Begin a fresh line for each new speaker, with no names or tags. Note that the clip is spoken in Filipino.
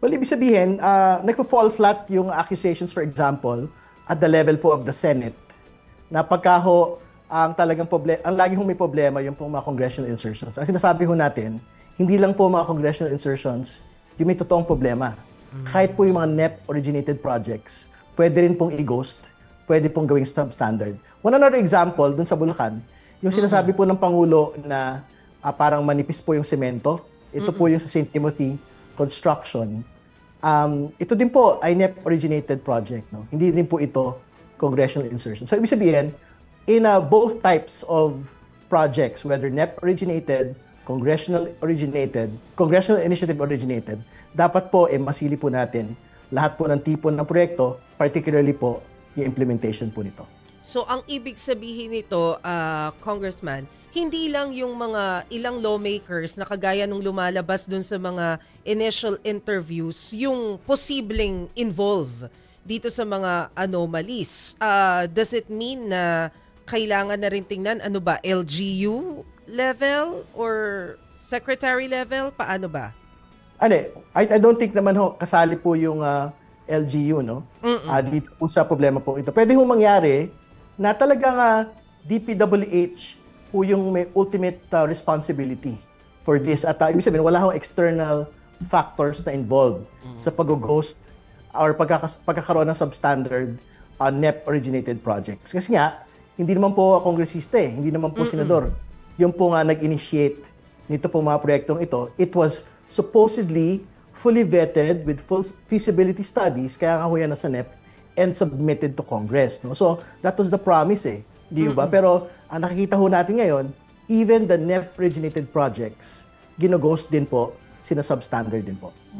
Well, ibig sabihin, nagpo-fall flat yung accusations, for example, at the level po of the Senate, na pagka ang talagang ang lagi hong may problema yung pong mga congressional insertions. Ang sinasabi ho natin, hindi lang po mga congressional insertions yung may totoong problema. Kahit po yung mga NEP-originated projects, pwede rin pong i-ghost, pwede pong gawing substandard. One another example, dun sa Bulacan, yung sinasabi po ng Pangulo na parang manipis po yung semento. Ito po yung sa St. Timothy construction. Ito din po ay NEP-originated project. No? Hindi din po ito congressional insertion. So, ibig sabihin, in both types of projects, whether NEP-originated, congressional initiative originated, dapat po masili po natin lahat po ng tipo ng proyekto, particularly po yung implementation po nito.
So, ang ibig sabihin nito, Congressman, hindi lang yung mga ilang lawmakers na kagaya nung lumalabas dun sa mga initial interviews, yung posibleng involve dito sa mga anomalies. Does it mean na kailangan na rin tingnan, ano ba, LGU level or secretary level? Paano ba?
I don't think naman kasali po yung LGU, no? Dito po sa problema po ito. Pwede hong mangyari na talagang DPWH po yung may ultimate responsibility for this. At ibig sabihin, wala hong external factors na involved sa pag-ghost or pagkakaroon ng substandard NEP-originated projects. Kasi nga, hindi naman po kongresista hindi naman po senador. Yung po nga nag-initiate nito po mga proyektong ito, it was supposedly fully vetted with full feasibility studies, kaya nga ho yan nasa NEP, and submitted to Congress. No? So, that was the promise di ba? Pero ang nakikita ho natin ngayon, even the NEP-originated projects, gino-ghost din po, sinasubstandard din po.